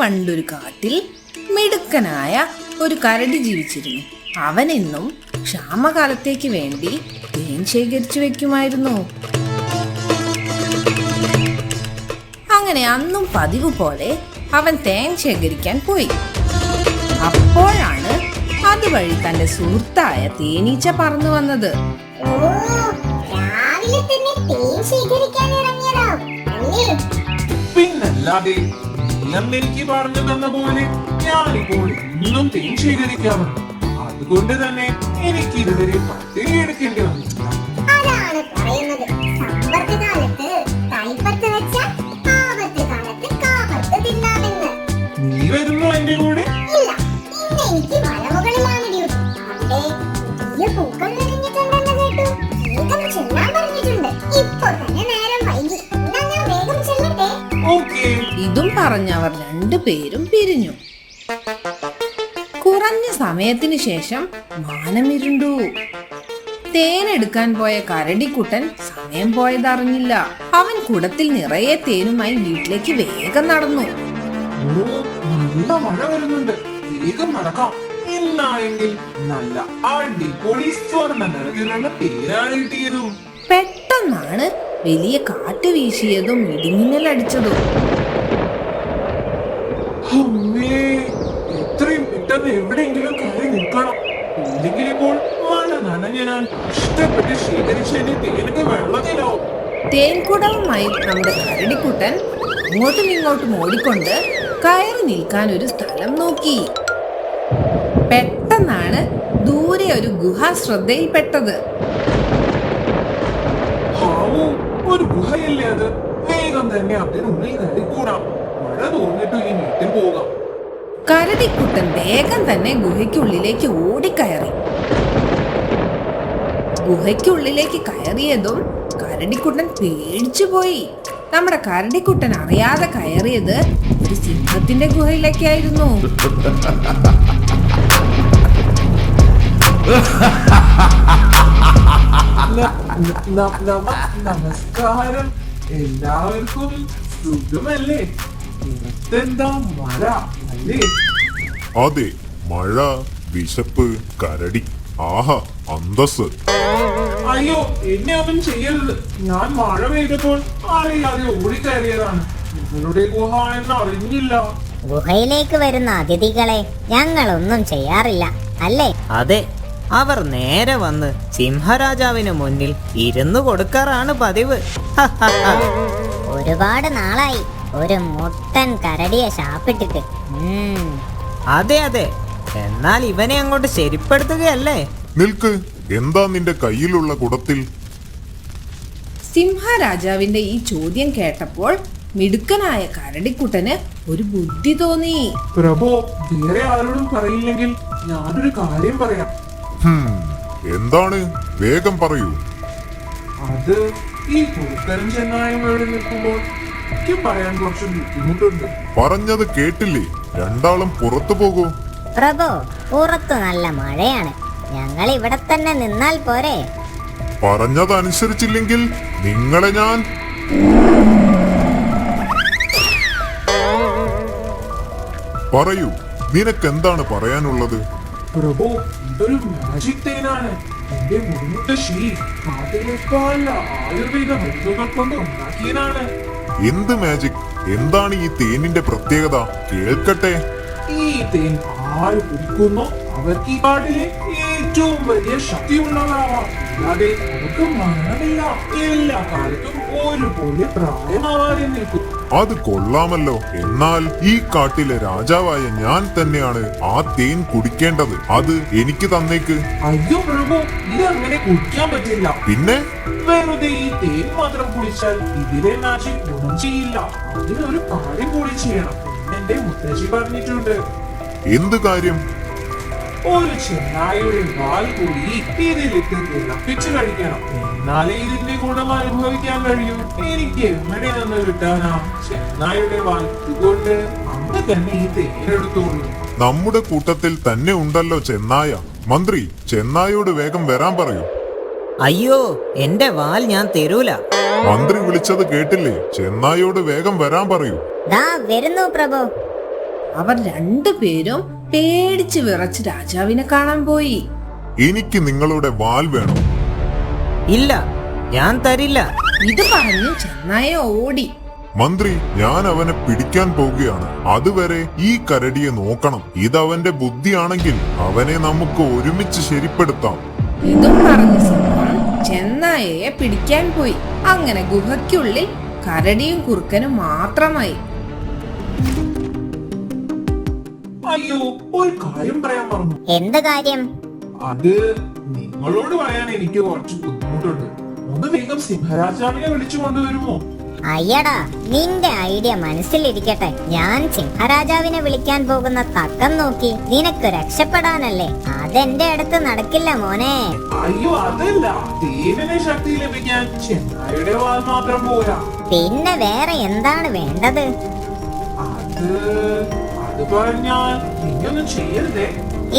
പണ്ടൊരു കാട്ടിൽ മിടുക്കനായ ഒരു കരടി ജീവിച്ചിരുന്നു. അവനെന്നും ക്ഷാമകാലത്തേക്ക് വേണ്ടി തേൻ ശേഖരിച്ചു വെക്കുമായിരുന്നു. അങ്ങനെ അന്നും പതിവ് പോലെ അവൻ തേൻ ശേഖരിക്കാൻ പോയി. അപ്പോഴാണ് അതുവഴി തന്റെ സുഹൃത്തായ തേനീച്ച പറന്നു വന്നത്. പിന്നല്ലാതെ എനിക്ക് പറഞ്ഞു തന്ന പോലെ ഞാനിപ്പോൾ ഇന്നും തേൻ ശേഖരിക്കാറുണ്ട്. അതുകൊണ്ട് തന്നെ എനിക്ക് ഇതുവരെ പട്ടിണി എടുക്കേണ്ടി വന്നിട്ടില്ല. നീ വരുന്നു എന്റെ കൂടെ? ഇതും പറഞ്ഞവർ രണ്ടുപേരും പിരിഞ്ഞു. കുറഞ്ഞ സമയത്തിന് ശേഷം മാനമിരുണ്ടു. തേനെടുക്കാൻ പോയ കരടിക്കുട്ടൻ സമയം പോയതറിഞ്ഞില്ല. അവൻ കുടത്തിൽ നിറയെ തേനുമായി വീട്ടിലേക്ക് വേഗം നടന്നു. നല്ല മഴ വരുന്നുണ്ട്, വേഗം നടക്കാം. എന്നായെങ്കിൽ നല്ല അടിപൊളി സ്വർണ്ണ നിറത്തിലുള്ള തേനാണ് കിട്ടിയതും. പെട്ടെന്നാണ് വലിയ കാറ്റ് വീശിയതും ഇടിമിന്നലടിച്ചതും. എത്രയും പെട്ടെന്ന് എവിടെയെങ്കിലും കയറി നിൽക്കണം. ഇല്ലെങ്കിൽ ഇപ്പോൾ മഴ നനഞ്ഞ് ഞാൻ ഇഷ്ടപ്പെട്ട് ശേഖരിച്ചതിന്റെ തേനൊക്കെ വെള്ളത്തിലാവും. തേൻകുടവുമായി നമ്മുടെ കരടിക്കുട്ടൻ അങ്ങോട്ടും ഇങ്ങോട്ടും ഓടിക്കൊണ്ട് കയറി നിൽക്കാൻ ഒരു സ്ഥലം നോക്കി. പെട്ടെന്നാണ് ദൂരെ ഒരു ഗുഹ ശ്രദ്ധയിൽപ്പെട്ടത്. ഒരു ഗുഹയല്ലേ അത്? വേഗം തന്നെ അതിനുള്ളിൽ കയറിക്കൂടാം. മഴ തോന്നിട്ട് ഈ വീട്ടിൽ പോകാം. കരടിക്കുട്ടൻ വേഗം തന്നെ ഗുഹയ്ക്കുള്ളിലേക്ക് ഓടിക്കയറി. ഗുഹയ്ക്കുള്ളിലേക്ക് കയറിയതും കരടിക്കുട്ടൻ പേടിച്ചു പോയി. നമ്മുടെ കരടിക്കുട്ടൻ അറിയാതെ കയറിയത് ഒരു സിംഹത്തിന്റെ ഗുഹയിലേക്കായിരുന്നു. നമസ്കാരം, എല്ലാവർക്കും സുഖമല്ലേ? ഇതെന്താ മഴ അല്ലേ? അതെ, മഴ, വിശപ്പ്, കരടി. ആഹാ, അന്തസ്. അയ്യോ, എന്നെ ഒന്നും ചെയ്യരുത്. ഞാൻ മഴ പെയ്തപ്പോൾ അറിയാതെ ഓടിക്കയറിയതാണ്. നിങ്ങളുടെ ഗുഹ എന്ന് അറിഞ്ഞില്ല. ഗുഹയിലേക്ക് വരുന്ന അതിഥികളെ ഞങ്ങളൊന്നും ചെയ്യാറില്ല അല്ലേ? അതെ, അവർ നേരെ വന്ന് സിംഹരാജാവിന് മുന്നിൽ ഇരുന്നു കൊടുക്കാറാണ് പതിവ്. ഒരുപാട് നാളായി ഒരു മുട്ടൻ കരടിയെ ശാപ്പിട്ടിട്ട്. അതെ അതെ, എന്നാൽ ഇവനെ അങ്ങോട്ട് ശരിപ്പെടുത്തുകയല്ലേ? നിൽക്ക്, എന്താ നിന്റെ കയ്യിലുള്ള കുടത്തിൽ? സിംഹരാജാവിന്റെ ഈ ചോദ്യം കേട്ടപ്പോൾ മിടുക്കനായ കരടിക്കുട്ടന് ഒരു ബുദ്ധി തോന്നി. പ്രഭു, വേറെ ആരോടും പറയില്ലെങ്കിൽ ഞാനൊരു കാര്യം പറയാം. എന്താണ്? വേഗം പറയൂ. അത് ഈ കുറുക്കനും ചെന്നായും ഇവിടെ നിൽക്കുമ്പോൾ എനിക്ക് പറയാൻ കുറച്ച് ബുദ്ധിമുട്ടുണ്ട്. പറഞ്ഞത് കേട്ടില്ലേ? രണ്ടാളും പുറത്തു പോകൂ. പ്രഭു, പുറത്തു നല്ല മഴയാണ്. ഞങ്ങൾ ഇവിടെ തന്നെ നിന്നാൽ പോരെ? പറഞ്ഞതനുസരിച്ചില്ലെങ്കിൽ നിങ്ങളെ ഞാൻ... പറയൂ, നിനക്കെന്താണ് പറയാനുള്ളത്? പ്രഭു, ഇതൊരു മാജിക് തേനാണ്. എന്റെ മുൻമുത്തശ്ശി നാട്ടിലേക്കാൾ ആയുർവേദ മരുന്നുകൾ കൊണ്ട് ഉണ്ടാക്കിയതാണ്. എന്ത് മാജിക്? എന്താണ് ഈ തേനിന്റെ പ്രത്യേകത? കേൾക്കട്ടെ. ഈ തേൻ ആര് കുടിക്കുന്നോ അവർക്ക് ഈ കാട്ടിലെ ഏറ്റവും വലിയ ശക്തിയുള്ളവരാവാം. അല്ലാതെ അവർക്ക് മരണമില്ല. എല്ലാ കാലത്തും ഒരുപോലെ പ്രായമാവാതെ നിൽക്കും. അത് കൊള്ളാമല്ലോ. എന്നാൽ ഈ കാട്ടിലെ രാജാവായ ഞാൻ തന്നെയാണ് ആ തേൻ കുടിക്കേണ്ടത്. അത് എനിക്ക് തന്നേക്ക്. അയ്യോ പ്രഭു, ഇത് അങ്ങനെ കുടിക്കാൻ പറ്റില്ല. പിന്നെ? വെറുതെ ഈ തേൻ മാത്രം കുടിച്ചാൽ ഇതിലെ മാജിക് ഗുണം ചെയ്യില്ല. അതിനൊരു കാര്യം കൂടി ചെയ്യണം. എന്റെ മുത്തശ്ശി പറഞ്ഞിട്ടുണ്ട്. എന്ത് കാര്യം? ഒരു ചെന്നായുടെ വാൽ കൂടി ഇതിലിട്ട് തിളപ്പിച്ച് കഴിക്കണം. എന്നാലേ ഇതിന്റെ ഗുണം അനുഭവിക്കാൻ കഴിയൂ. എനിക്ക് എവിടെ നിന്ന് കിട്ടാനാ ചെന്നായുടെ വാൽ? ഇതുകൊണ്ട് അമ്മ തന്നെ ഈ തേനെടുത്തോളൂ. നമ്മുടെ കൂട്ടത്തിൽ തന്നെ ഉണ്ടല്ലോ ചെന്നായ. മന്ത്രി, ചെന്നായോട് വേഗം വരാൻ പറയൂ. അയ്യോ, എന്റെ വാൽ ഞാൻ തരൂല. മന്ത്രി വിളിച്ചത് കേട്ടില്ലേ? ചെന്നായോട് വേഗം വരാൻ പറയൂ. ദാ വരുന്നു പ്രഭു. അവർ രണ്ടുപേരും പേടിച്ച് വിറച്ച് രാജാവിനെ കാണാൻ പോയി. എനിക്ക് നിങ്ങളുടെ വാൽ വേണം. ഇല്ല, ഞാൻ തരില്ല. ഇത് പറഞ്ഞ് ചെന്നായ ഓടി. മന്ത്രി, ഞാൻ അവനെ പിടിക്കാൻ പോവുകയാണ്. അതുവരെ ഈ കരടിയെ നോക്കണം. ഇതവന്റെ ബുദ്ധിയാണെങ്കിൽ അവനെ നമുക്ക് ഒരുമിച്ച് ശരിപ്പെടുത്താം. ഇതും പറഞ്ഞ് സിംഹം ചെന്നായയെ പിടിക്കാൻ പോയി. അങ്ങനെ ഗുഹയ്ക്കുള്ളിൽ കരടിയും കുറുക്കനും മാത്രമായി. അയ്യോ, ഒരു കാര്യം പറയാൻ മറന്നു. എന്ത് കാര്യം? അത് നിങ്ങളോട് പറയാൻ എനിക്ക് കുറച്ച് ബുദ്ധിമുട്ടുണ്ട്. ഒന്ന് വേഗം സിംഹരാജാവിനെ വിളിച്ചു കൊണ്ടുവരുമോ? അയ്യടാ, നിന്റെ ഐഡിയ മനസ്സിലിരിക്കട്ടെ. ഞാൻ സിംഹരാജാവിനെ വിളിക്കാൻ പോകുന്ന തക്കം നോക്കി നിനക്ക് രക്ഷപ്പെടാനല്ലേ. അതെന്റെ അടുത്ത് നടക്കില്ല മോനെ. അയ്യോ, അതല്ല. ദേവനെ ശക്തി ലഭിക്കാൻ ചെന്നായുടെ വാൽ മാത്രം പോരാ. പിന്നെ വേറെ എന്താണ് വേണ്ടത്? അത് പറഞ്ഞാൽ നീയൊന്നും ചെയ്യരുതേ.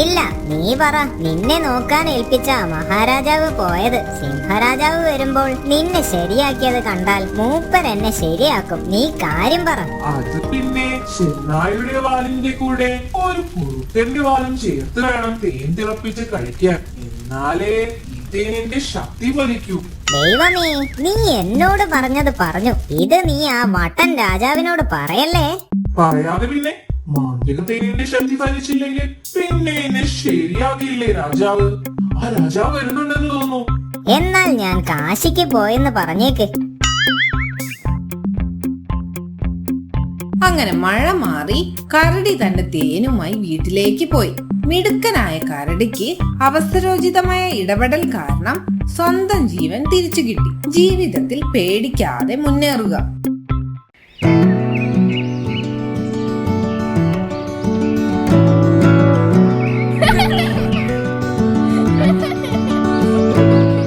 ഇല്ല, നീ പറ. നിന്നെ നോക്കാൻ ഏൽപ്പിച്ച മഹാരാജാവ് പോയത്. സിംഹരാജാവ് വരുമ്പോൾ നിന്നെ ശരിയാക്കിയത് കണ്ടാൽ മൂപ്പർ എന്നെ ശരിയാക്കും. നീ കാര്യം പറ. അത് പിന്നെ ചെന്നായുടെ വാലിന്റെ കൂടെ ഒരു കുറുക്കന്റെ വാലും ചേർത്ത് വേണം തേൻ തിളപ്പിച്ച് കഴിക്കാൻ. എന്നാലേ ഈ തേനിന്റെ ശക്തി ഫലിക്കൂ. ദൈവമേ, നീ എന്നോട് പറഞ്ഞത് പറഞ്ഞു. ഇത് നീ ആ വട്ടൻ രാജാവിനോട് പറയല്ലേ. പറയാതെ പിന്നെ മാന്ത്രിക തേനിന്റെ ശക്തി ഫലിച്ചില്ലെങ്കിൽ പിന്നെ എന്നെ ശരിയാകില്ലേ രാജാവ്? ആ രാജാവ് വരുന്നുണ്ടെന്ന് തോന്നുന്നു. എന്നാൽ ഞാൻ കാശിക്ക് പോയെന്ന് പറഞ്ഞേക്ക്. അങ്ങനെ മഴ മാറി കരടി തന്റെ തേനുമായി വീട്ടിലേക്ക് പോയി. മിടുക്കനായ കരടിക്ക് അവസരോചിതമായ ഇടപെടൽ കാരണം സ്വന്തം ജീവൻ തിരിച്ചു കിട്ടി. ജീവിതത്തിൽ പേടിക്കാതെ മുന്നേറുക.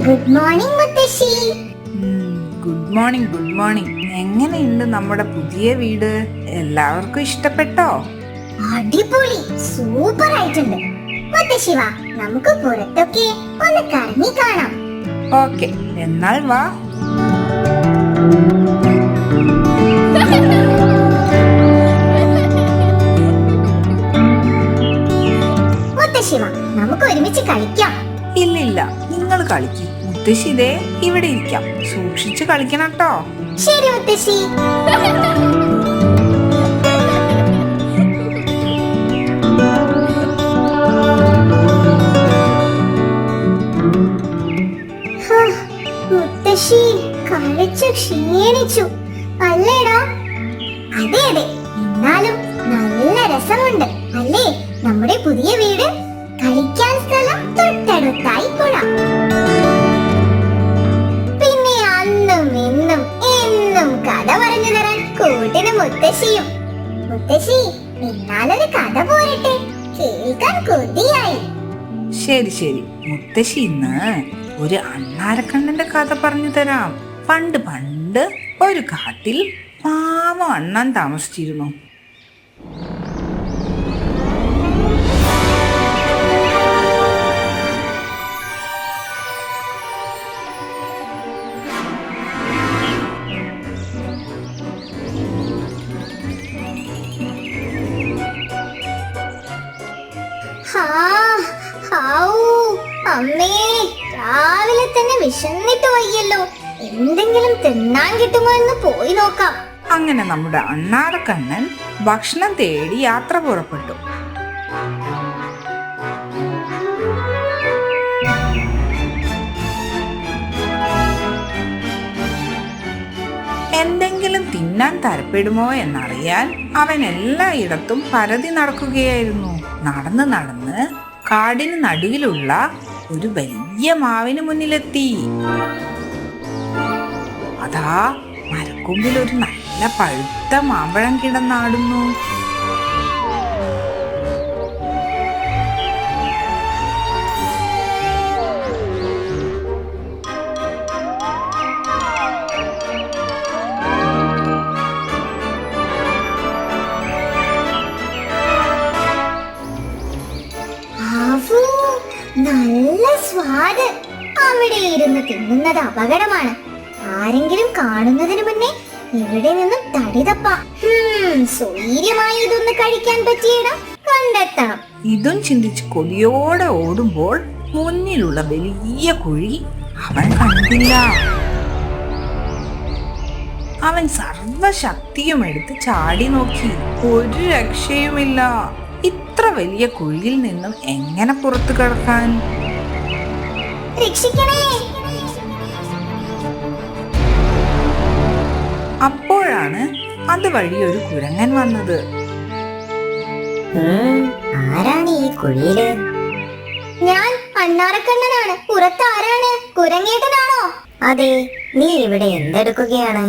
ഗുഡ് മോർണിംഗ് മുത്തശ്ശി. Good morning, good morning. എങ്ങനെയുണ്ട് നമ്മുടെ പുതിയ വീട്? എല്ലാവർക്കും ഇഷ്ടപ്പെട്ടോ? അടിപൊളി, സൂപ്പർ ആയിട്ടുണ്ട്. മുത്തശ്ശി വാ, നമുക്ക് പുറത്തൊക്കെ ഒന്ന് കറങ്ങി കാണാം. ഓക്കെ, എന്നാൽ വാ. മുത്തശ്ശി വാ, നമുക്ക് ഒരുമിച്ച് കളിക്കാം. ഇല്ലില്ല, നിങ്ങൾ കളിക്ക്. മുത്തശ്ശി ഇതേ ഇവിടെ ഇരിക്കാം. സൂക്ഷിച്ചു കളിക്കണം കേട്ടോ. ശരി മുത്തശ്ശി. മുത്തശ്ശി കളിച്ചു ക്ഷീണിച്ചു അല്ലേടാ? അതെ അതെ, എന്നാലും നല്ല രസമുണ്ട് അല്ലേ നമ്മുടെ പുതിയ വീട്? കളിക്കാൻ സ്ഥലം തൊട്ടടുത്തായി പുഴ. പിന്നെ അന്നും ഇന്നും എന്നും കഥ പറഞ്ഞു തരാൻ കൂട്ടിന് മുത്തശ്ശിയും. മുത്തശ്ശി, എന്നാലൊരു കഥ പോരട്ടെ? കേൾക്കാൻ കൊതിയായി. ശരി ശരി, മുത്തശ്ശി ഇന്ന് ഒരു അണ്ണാരക്കണ്ണന്റെ കഥ പറഞ്ഞു തരാം. പണ്ട് പണ്ട് ഒരു കാട്ടിൽ പാവം അണ്ണൻ താമസിച്ചിരുന്നു. അമ്മേ, രാവിലെ തന്നെ വിശന്നിട്ട് വയ്യല്ലോ. എന്തെങ്കിലും തിന്നാൻ കിട്ടുമോ എന്ന് പോയി നോക്കാം. അങ്ങനെ നമ്മുടെ അണ്ണാരക്കണ്ണൻ ഭക്ഷണം തേടി യാത്ര പുറപ്പെട്ടു. എന്തെങ്കിലും തിന്നാൻ തരപ്പെടുമോ എന്നറിയാൻ അവൻ എല്ലായിടത്തും പരതി നടക്കുകയായിരുന്നു. നടന്ന് നടന്ന് കാടിന് നടുവിലുള്ള ഒരു വലിയ മാവിന് മുന്നിലെത്തി. അതാ മരക്കൊമ്പിൽ ഒരു നല്ല പഴുത്ത മാമ്പഴം കിടന്നാടുന്നു. നല്ല സ്വാദ്. അവിടെ ഇരുന്ന് തിന്നുന്നത് അപകടമാണ്. ആരെങ്കിലും കാണുന്നതിന് മുന്നേ ഇവിടെ നിന്നും തടി തപ്പാം. സ്വൈര്യമായി ഇതൊന്ന് കഴിക്കാൻ പറ്റിയിടം കണ്ടെത്തണം. ഇതും ചിന്തിച്ച് കൊതിയോടെ ഓടുമ്പോൾ മുന്നിലുള്ള വലിയ കുഴി അവൻ കണ്ടില്ല. അവൻ സർവശക്തിയും എടുത്ത് ചാടി നോക്കി. ഒരു രക്ഷയുമില്ല. ഇത്ര വലിയ കുഴിയിൽ നിന്നും എങ്ങനെ പുറത്തു കടക്കാൻ? രക്ഷിക്കണേ. അപ്പോഴാണ് അതുവഴി ഒരു കുരങ്ങൻ വന്നത്. ആരാണ് ഈ കുഴിയില്? ഞാൻ അണ്ണാറക്കണ്ണനാണ്. പുറത്ത് ആരാണ്? കുരങ്ങേട്ടനാണോ? അതെ, നീ ഇവിടെ എന്തെടുക്കുകയാണ്?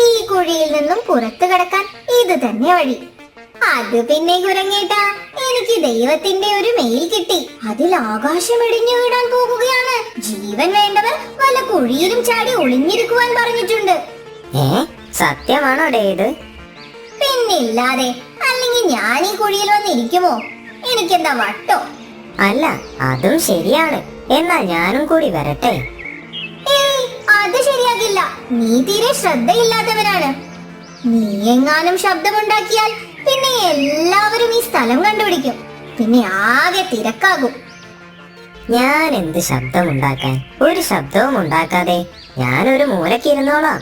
ഈ കുഴിയിൽ നിന്നും പുറത്തു കടക്കാൻ ഇത് തന്നെ വഴി. അത് പിന്നെ കുരങ്ങേട്ടാ, എനിക്ക് ദൈവത്തിന്റെ ഒരു മെയിൽ കിട്ടി. അതിൽ ആകാശം ഇടിഞ്ഞു വീടാൻ പോകുകയാണ്. ജീവൻ വേണ്ടവർ വല്ല കുഴിയിലും ചാടി ഒളിഞ്ഞിരിക്കുവാൻ പറഞ്ഞിട്ടുണ്ട്. സത്യമാണോ ഇത്? പിന്നില്ലാതെ. അല്ലെങ്കിൽ ഞാൻ ഈ കുഴിയിൽ വന്നിരിക്കുമോ? എനിക്കെന്താ വട്ടോ? അല്ല, അതും ശരിയാണ്. എന്നാ ഞാനും കൂടി വരട്ടെ. ഏയ്, അത് ശരിയാകില്ല. നീ തീരെ ശ്രദ്ധയില്ലാത്തവനാണ്. നീ എങ്ങാനും ശബ്ദമുണ്ടാക്കിയാൽ പിന്നെ എല്ലാവരും ഈ സ്ഥലം കണ്ടുപിടിക്കും. പിന്നെ ആകെ തിരക്കാകും. ഞാൻ എന്ത് ശബ്ദമുണ്ടാക്കാൻ? ഒരു ശബ്ദവും ഉണ്ടാക്കാതെ ഞാനൊരു മൂലക്കിരുന്നോളാം.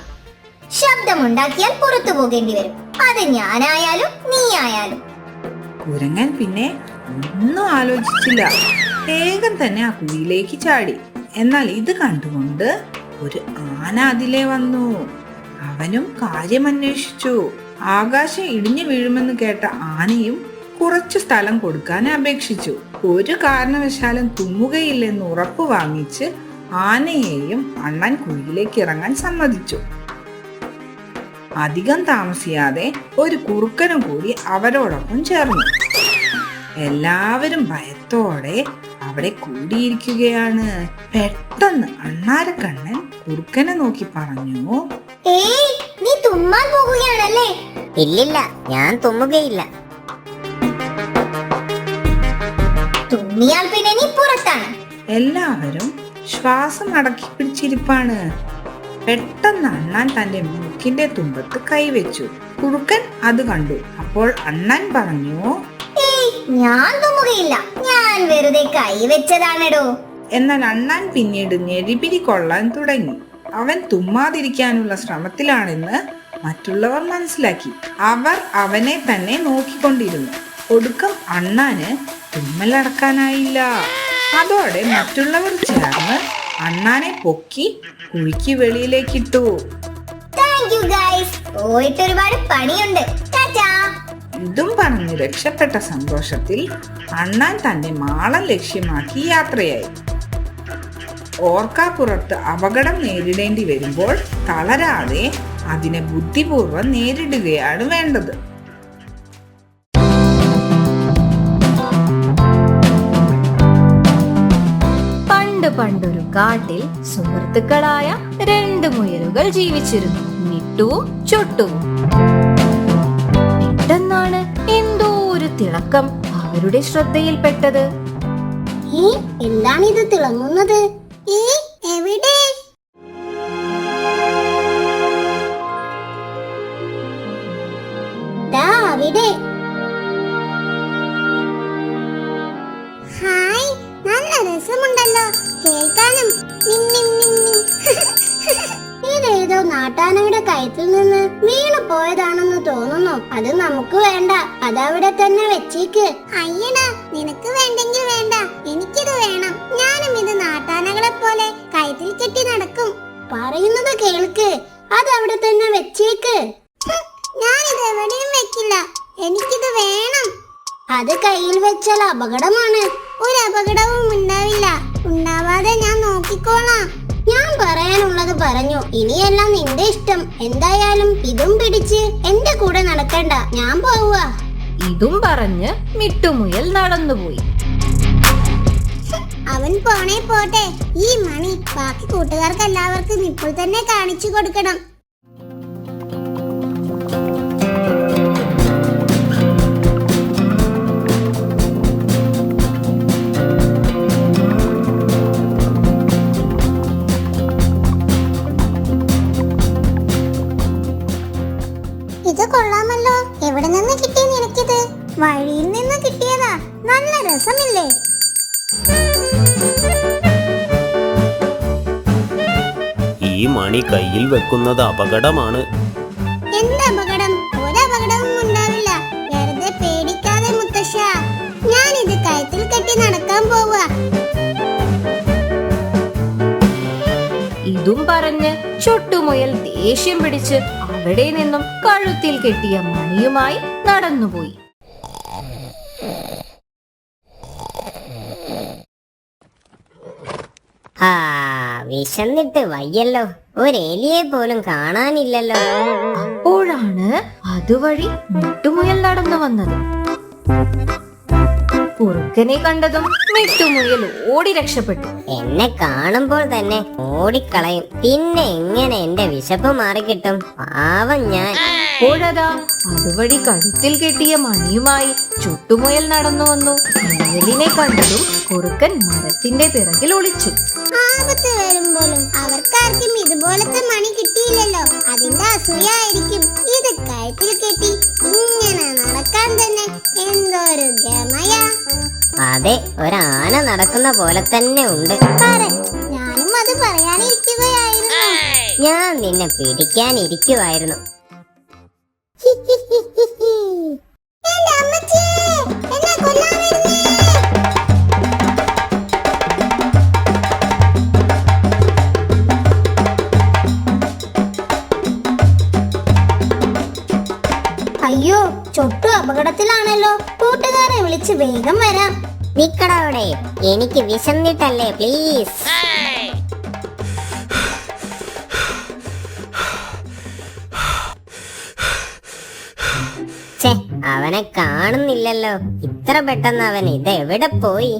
ശബ്ദമുണ്ടാക്കിയാൽ പുറത്തു പോകേണ്ടി വരും. അത് ഞാനായാലും നീ ആയാലും. കുരങ്ങൻ പിന്നെ ഒന്നും ആലോചിച്ചില്ല. വേഗം തന്നെ ആ കുഴിയിലേക്ക് ചാടി. എന്നാൽ ഇത് കണ്ടുകൊണ്ട് ഒരു ആന അതിലേ വന്നു. അവനും കാര്യം അന്വേഷിച്ചു. ആകാശം ഇടിഞ്ഞു വീഴുമെന്ന് കേട്ട ആനയും കുറച്ചു സ്ഥലം കൊടുക്കാൻ അപേക്ഷിച്ചു. ഒരു കാരണവശാലും തുമ്മുകയില്ലെന്ന് ഉറപ്പ് വാങ്ങിച്ച് ആനയെയും അണ്ണൻ കുഴിയിലേക്ക് ഇറങ്ങാൻ സമ്മതിച്ചു. അധികം താമസിയാതെ ഒരു കുറുക്കനും കൂടി അവരോടൊപ്പം ചേർന്നു. എല്ലാവരും ഭയത്തോടെ അവിടെ കൂടിയിരിക്കുകയാണ്. പെട്ടെന്ന് അണ്ണാരക്കണ്ണൻ കുറുക്കനെ നോക്കി പറഞ്ഞു, ഏയ്, നീ തുമ്മാൻ പോകുകയാണല്ലേ? ഇല്ലില്ല, ഞാൻ തുമ്മുകയില്ല. തുമ്മിയാൽ പിന്നെ നീ പുറത്താണ്. എല്ലാവരും ശ്വാസം അടക്കി പിടിച്ചിരിപ്പാണ്. പെട്ടെന്ന് അണ്ണാൻ തന്റെ മൂക്കിന്റെ തുമ്പത്ത് കൈവച്ചു. കുറുക്കൻ അത് കണ്ടു. അപ്പോൾ അണ്ണാൻ പറഞ്ഞു, ഏയ്, ഞാൻ തുമ്മുകയില്ല. ഞാൻ വെറുതെ കൈവച്ചതാണെടോ. എന്നാൽ അണ്ണാൻ പിന്നീട് ഞെരിപിരി കൊള്ളാൻ തുടങ്ങി. അവൻ തുമ്മാതിരിക്കാനുള്ള ശ്രമത്തിലാണെന്ന് മറ്റുള്ളവർ മനസ്സിലാക്കി. അവർ അവനെ തന്നെ നോക്കിക്കൊണ്ടിരുന്നു. ഒടുക്കം അണ്ണാന് തുമ്മലടക്കാനായില്ല. അതോടെ മറ്റുള്ളവർ ചേർന്ന് അണ്ണാനെ പൊക്കി കുഴിക്ക് വെളിയിലേക്കിട്ടു. Thank you guys. പോയിട്ട് ഒരുപാട് പണിയുണ്ട്. ടാറ്റാ. ഇതും പറഞ്ഞു രക്ഷപ്പെട്ട സന്തോഷത്തിൽ അണ്ണാൻ തന്റെ മാളം ലക്ഷ്യമാക്കി യാത്രയായി. ഓർക്കാപ്പുറത്ത് അപകടം നേരിടേണ്ടി വരുമ്പോൾ തളരാതെ അതിനെ ബുദ്ധിപൂർവ്വം നേരിടുകയാണ് വേണ്ടത്. പണ്ടൊരു കാട്ടിൽ സുഹൃത്തുക്കളായ 2 മുയലുകൾ ജീവിച്ചിരുന്നു, മിട്ടുവും ചൊട്ടുവും. പെട്ടെന്നാണ് എന്തോ ഒരു തിളക്കം അവരുടെ ശ്രദ്ധയിൽപ്പെട്ടത്. എന്താണ് ഇത് തിളങ്ങുന്നത്? എവിടെ? ദാ അവിടെ. ഹായ്, നല്ല രസമുണ്ടല്ലോ കേൾക്കാനും. ഇതേതോ നാട്ടാനയുടെ കയറ്റിൽ നിന്ന് വീണു പോയതാണെന്ന് തോന്നുന്നു. അത് നമുക്ക് വേണ്ട. അതവിടെ തന്നെ വെച്ചേക്ക്. അയ്യടാ, നിനക്ക് വേണ്ടെങ്കിൽ വേണ്ട, എനിക്കിത് വേണം. ഞാനും ഇത് നാട്ടാനകളെ പോലെ കയറ്റിൽ കെട്ടി നടക്കും. പറയുന്നത് കേൾക്ക്. അതവിടെ തന്നെ വെച്ചേക്ക്. ഞാനിത് എവിടെയും വെക്കില്ല. എനിക്കിത് വേണം. അത് കയ്യിൽ വെച്ചാൽ അപകടമാണ്. ഒരു അപകടവും ഉണ്ടാവില്ല. ഉണ്ടാവാതെ ഞാൻ നോക്കിക്കോളാം. ഞാൻ പറയാനുള്ളത് പറഞ്ഞു. ഇനിയെല്ലാം നിന്റെ ഇഷ്ടം. എന്തായാലും ഇതും പിടിച്ച് എന്റെ കൂടെ നടക്കണ്ട. ഞാൻ പോവുക. ഇതും പറഞ്ഞ് മിട്ടുമുയൽ നടന്നുപോയി. അവൻ പോണേ പോട്ടെ. ഈ മണി ബാക്കി കൂട്ടുകാർക്ക് എല്ലാവർക്കും ഇപ്പോൾ തന്നെ കാണിച്ചു കൊടുക്കണം. ഇത് കൊള്ളാമല്ലോ. എവിടെ നിന്ന് കിട്ടിയ നിനക്കിത്? വഴിയിൽ നിന്ന് കിട്ടിയതാ. നല്ല രസമില്ലേ? ഈ മണി കയ്യിൽ വെക്കുന്നത് അപകടമാണ്. എന്ത് അപകടം? ഒരു അപകടവും ഉണ്ടാവില്ല. വെറുതെ പേടിക്കാതെ മുത്തശ്ശ. ഞാൻ ഇത് കയത്തിൽ കെട്ടി നടക്കാൻ പോവാ. ഇതും പറഞ്ഞ് ചുട്ടുമുയൽ ദേഷ്യം പിടിച്ച് അവിടെ നിന്നും കഴുത്തിൽ കെട്ടിയ മണിയുമായി നടന്നുപോയി. വിശന്നിട്ട് വയ്യല്ലോ. ഒരു എലിയെ പോലും കാണാനില്ലല്ലോ. അപ്പോഴാണ് അതുവഴി മിട്ടുമുയൽ നടന്നു വന്നത്. കുറുക്കനെ കണ്ടതും മിട്ടുമുയൽ ഓടി രക്ഷപ്പെട്ടു. എന്നെ കാണുമ്പോൾ തന്നെ ഓടിക്കളയും. പിന്നെ എങ്ങനെ എന്റെ വിശപ്പ് മാറിക്കിട്ടും? പാവം ഞാൻ. അപ്പോഴതാ അതുവഴി കഴുത്തിൽ കെട്ടിയ മണിയുമായി ചുട്ടുമുയൽ നടന്നു വന്നു. മുയലിനെ കണ്ടതും കുറുക്കൻ മരത്തിന്റെ പിറകിൽ ഒളിച്ചു. ആപത്ത് വരുമ്പോഴും അവർക്കാർക്കും ഇതുപോലത്തെ മണി കിട്ടിയില്ലല്ലോ. അതിന്റെ അസൂയായിരിക്കും. ഇത് കയത്തിൽ കെട്ടി ഇങ്ങനെ നടക്കാൻ തന്നെ എന്തൊരു ഗമയാ. അതെ, ഒരാന നടക്കുന്ന പോലെ തന്നെ ഉണ്ട്. ഞാനും അത് പറയാനിരിക്കുകയായിരുന്നു. ഞാൻ നിന്നെ പിടിക്കാനിരിക്കുവായിരുന്നു. എന്റെ അമ്മച്ചിയെ, എന്നെ കൊല്ലാൻ വരുന്നേ. അയ്യോ, ചൊട്ടു അപകടത്തിലാണല്ലോ. കൂട്ടുകാരെ വിളിച്ച് വേഗം വരാം. നിക്കടവിടെ, എനിക്ക് വിശന്നിട്ടല്ലേ, പ്ലീസ്. ഛേ, അവനെ കാണുന്നില്ലല്ലോ. ഇത്ര പെട്ടെന്ന് അവൻ ഇതെവിടെ പോയി?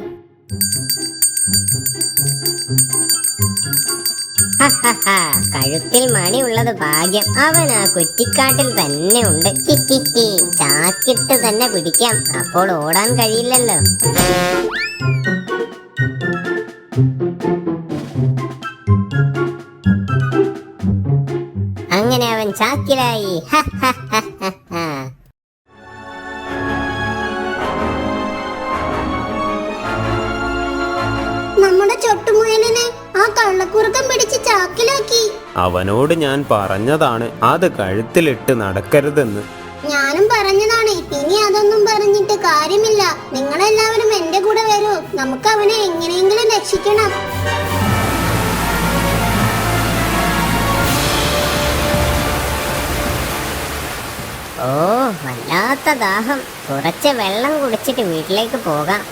കഴുത്തിൽ മണി ഉള്ളത് ഭാഗ്യം. അവൻ ആ കുറ്റിക്കാട്ടിൽ തന്നെ ഉണ്ട്. ചാക്കിട്ട് തന്നെ പിടിക്കാം. അപ്പോൾ ഓടാൻ കഴിയില്ലല്ലോ. അങ്ങനെ അവൻ ചാക്കിലായി. നമ്മുടെ ചൊട്ടുമുയലിനെ ആ കള്ളക്കുറുക്കൻ പിടിച്ച് ചാക്കിലാക്കി. അവനോട് ഞാൻ പറഞ്ഞതാണ് അത് കഴുത്തിലിട്ട് നടക്കരുതെന്ന്. ഞാനും പറഞ്ഞതാണ്. ഇനി അതൊന്നും പറഞ്ഞിട്ട് കാര്യമില്ല. നിങ്ങളെല്ലാവരും എന്റെ കൂടെ വരൂ. നമുക്ക് അവനെ എങ്ങനെയെങ്കിലും രക്ഷിക്കണം. ഓ, വല്ലാത്ത ദാഹം. കുറച്ച് വെള്ളം കുടിച്ചിട്ട് വീട്ടിലേക്ക് പോകാം.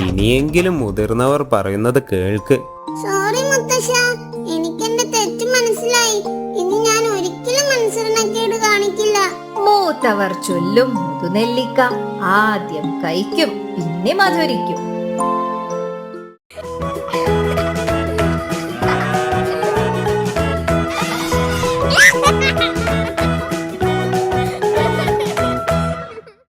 ഇനിയെങ്കിലും മുതിർന്നവർ പറയുന്നത് കേൾക്ക്. സോറി മുത്തശ്ശ, എനിക്കെന്റെ തെറ്റ് മനസ്സിലായി. ഇനി ഞാൻ ഒരിക്കലും അനുസരണക്കേട് കാണിക്കില്ല. മൂത്തവർ ചൊല്ലും മുതുനെല്ലിക്ക ആദ്യം കഴിക്കും, പിന്നെ മധുരിക്കും.